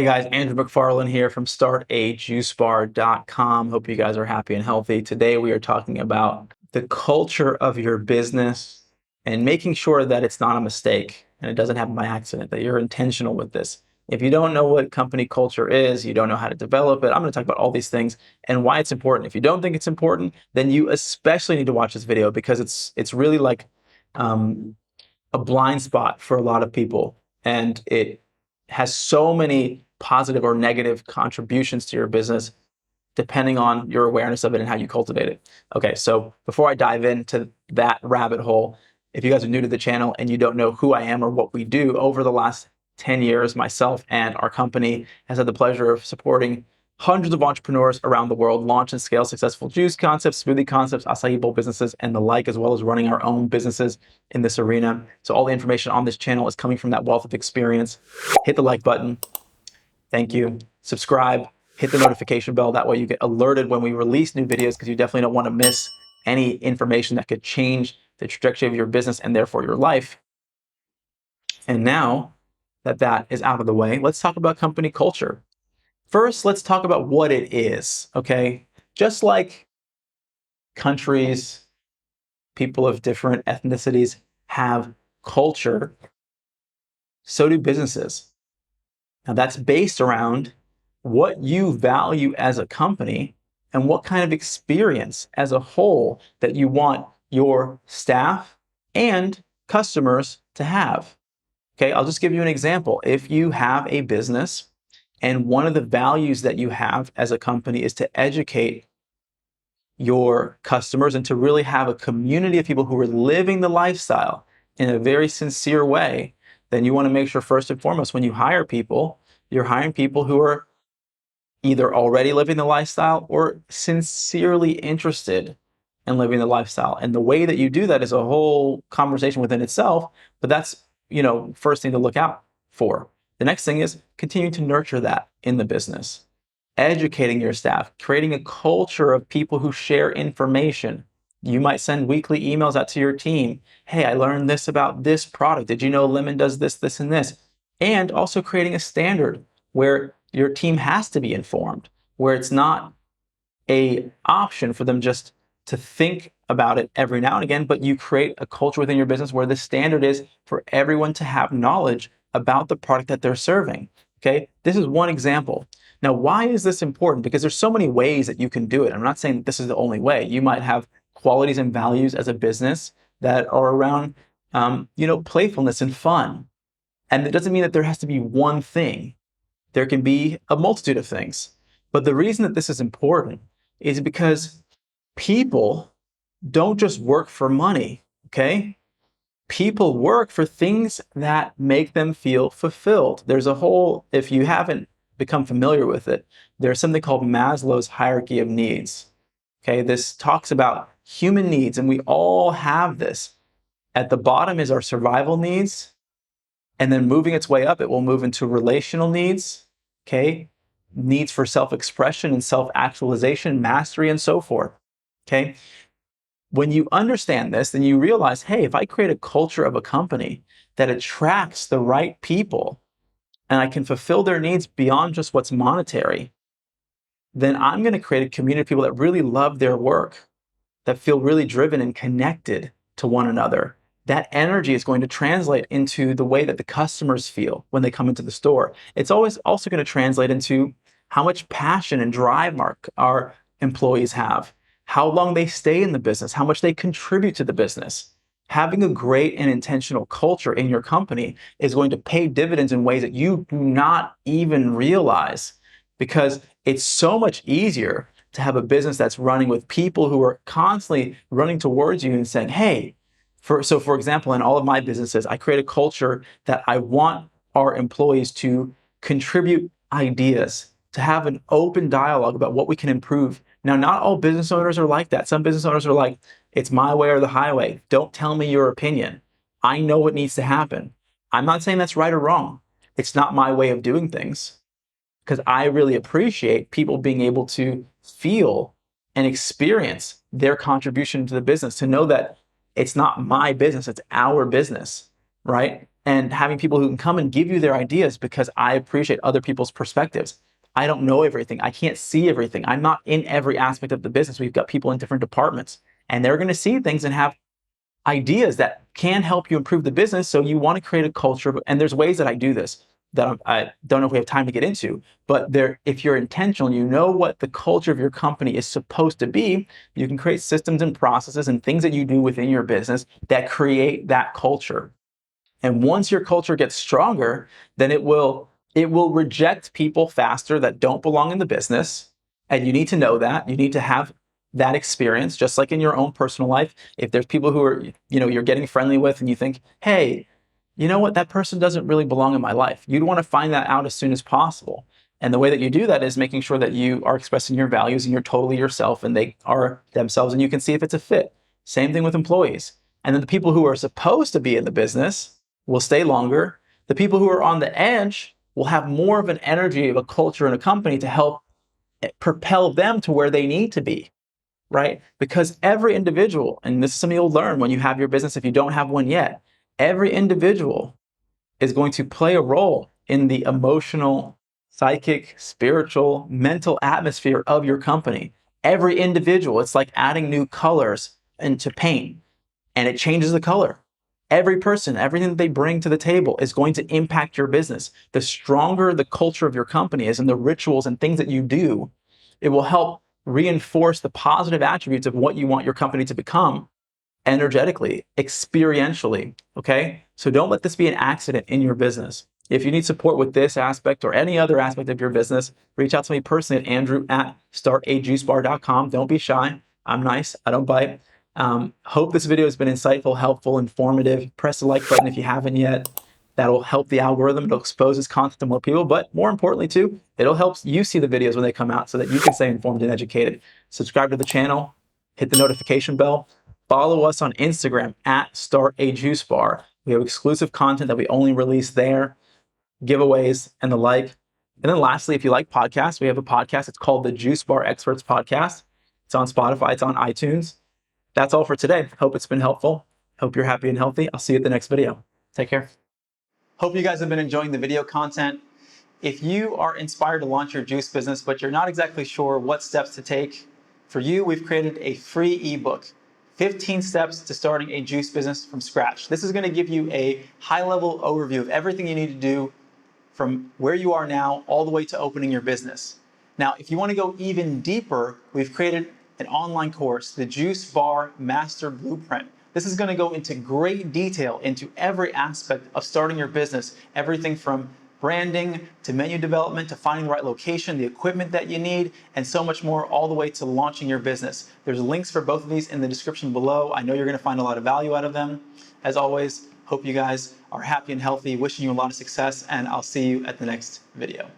Hey guys, Andrew McFarland here from StartAJuiceBar.com. Hope you guys are happy and healthy. Today we are talking about the culture of your business and making sure that it's not a mistake and it doesn't happen by accident, that you're intentional with this. If you don't know what company culture is, you don't know how to develop it, I'm going to talk about all these things and why it's important. If you don't think it's important, then you especially need to watch this video because it's really like a blind spot for a lot of people, and it has so many positive or negative contributions to your business depending on your awareness of it and how you cultivate it. Okay, so before I dive into that rabbit hole, if you guys are new to the channel and you don't know who I am or what we do, over the last 10 years, myself and our company has had the pleasure of supporting hundreds of entrepreneurs around the world launch and scale successful juice concepts, smoothie concepts, acai bowl businesses, and the like, as well as running our own businesses in this arena. So all the information on this channel is coming from that wealth of experience. Hit the like button. Thank you. Subscribe. Hit the notification bell. That way you get alerted when we release new videos, because you definitely don't want to miss any information that could change the trajectory of your business and therefore your life. And now that that is out of the way, let's talk about company culture. First, let's talk about what it is, okay? Just like countries, people of different ethnicities have culture, so do businesses. Now, that's based around what you value as a company and what kind of experience as a whole that you want your staff and customers to have. Okay, I'll just give you an example. If you have a business and one of the values that you have as a company is to educate your customers and to really have a community of people who are living the lifestyle in a very sincere way, then you want to make sure first and foremost when you hire people, you're hiring people who are either already living the lifestyle or sincerely interested in living the lifestyle. And the way that you do that is a whole conversation within itself, but that's, first thing to look out for. The next thing is continuing to nurture that in the business, educating your staff, creating a culture of people who share information. You might send weekly emails out to your team. Hey, I learned this about this product. Did you know lemon does this, this, and this? And also creating a standard where your team has to be informed, where it's not an option for them just to think about it every now and again, but you create a culture within your business where the standard is for everyone to have knowledge about the product that they're serving. Okay, this is one example. Now, why is this important? Because there's so many ways that you can do it. I'm not saying that this is the only way. You might have qualities and values as a business that are around, playfulness and fun. And it doesn't mean that there has to be one thing. There can be a multitude of things. But the reason that this is important is because people don't just work for money, okay? People work for things that make them feel fulfilled. There's a whole, if you haven't become familiar with it, there's something called Maslow's hierarchy of needs. Okay, this talks about human needs, and we all have this. At the bottom is our survival needs, and then moving its way up, it will move into relational needs, okay? Needs for self-expression and self-actualization, mastery, and so forth, okay? When you understand this, then you realize, hey, if I create a culture of a company that attracts the right people and I can fulfill their needs beyond just what's monetary, then I'm going to create a community of people that really love their work, that feel really driven and connected to one another. That energy is going to translate into the way that the customers feel when they come into the store. It's always also going to translate into how much passion and drive our employees have, how long they stay in the business, how much they contribute to the business. Having a great and intentional culture in your company is going to pay dividends in ways that you do not even realize, because it's so much easier to have a business that's running with people who are constantly running towards you and saying, hey, for example, in all of my businesses, I create a culture that I want our employees to contribute ideas, to have an open dialogue about what we can improve. Now, not all business owners are like that. Some business owners are like, it's my way or the highway. Don't tell me your opinion. I know what needs to happen. I'm not saying that's right or wrong. It's not my way of doing things, because I really appreciate people being able to feel and experience their contribution to the business, to know that it's not my business, it's our business, right? and having people who can come and give you their ideas, because I appreciate other people's perspectives. I don't know everything. I can't see everything. I'm not in every aspect of the business. We've got people in different departments, and they're going to see things and have ideas that can help you improve the business. So you want to create a culture, and there's ways that I do this that I don't know if we have time to get into, but if you're intentional, you know what the culture of your company is supposed to be, you can create systems and processes and things that you do within your business that create that culture. And once your culture gets stronger, then it will reject people faster that don't belong in the business. And you need to know that. You need to have that experience, just like in your own personal life. If there's people who are, you're getting friendly with and you think, hey, you know what, that person doesn't really belong in my life. You'd want to find that out as soon as possible. And the way that you do that is making sure that you are expressing your values and you're totally yourself and they are themselves, and you can see if it's a fit. Same thing with employees. And then the people who are supposed to be in the business will stay longer. The people who are on the edge will have more of an energy of a culture in a company to help propel them to where they need to be, right? Because every individual, and this is something you'll learn when you have your business if you don't have one yet, every individual is going to play a role in the emotional, psychic, spiritual, mental atmosphere of your company. Every individual, it's like adding new colors into paint, and it changes the color. Every person, everything that they bring to the table is going to impact your business. The stronger the culture of your company is and the rituals and things that you do, it will help reinforce the positive attributes of what you want your company to become energetically, experientially, okay? So don't let this be an accident in your business. If you need support with this aspect or any other aspect of your business, reach out to me personally at Andrew@StartAJuiceBar.com. Don't be shy. I'm nice. I don't bite. Hope this video has been insightful, helpful, informative. Press the like button if you haven't yet. That'll help the algorithm. It'll expose this content to more people, but more importantly too, it'll help you see the videos when they come out so that you can stay informed and educated. Subscribe to the channel, hit the notification bell. Follow us on Instagram at StartAJuiceBar. We have exclusive content that we only release there, giveaways, and the like. And then lastly, if you like podcasts, we have a podcast. It's called the Juice Bar Experts Podcast. It's on Spotify. It's on iTunes. That's all for today. Hope it's been helpful. Hope you're happy and healthy. I'll see you at the next video. Take care. Hope you guys have been enjoying the video content. If you are inspired to launch your juice business, but you're not exactly sure what steps to take, for you, we've created a free ebook, 15 Steps to Starting a Juice Business from Scratch. This is going to give you a high-level overview of everything you need to do from where you are now all the way to opening your business. Now, if you want to go even deeper, we've created an online course, the Juice Bar Master Blueprint. This is going to go into great detail into every aspect of starting your business, everything from branding to menu development to finding the right location, the equipment that you need, and so much more, all the way to launching your business. There's links for both of these in the description below. I know you're going to find a lot of value out of them. As always, hope you guys are happy and healthy, wishing you a lot of success, and I'll see you at the next video.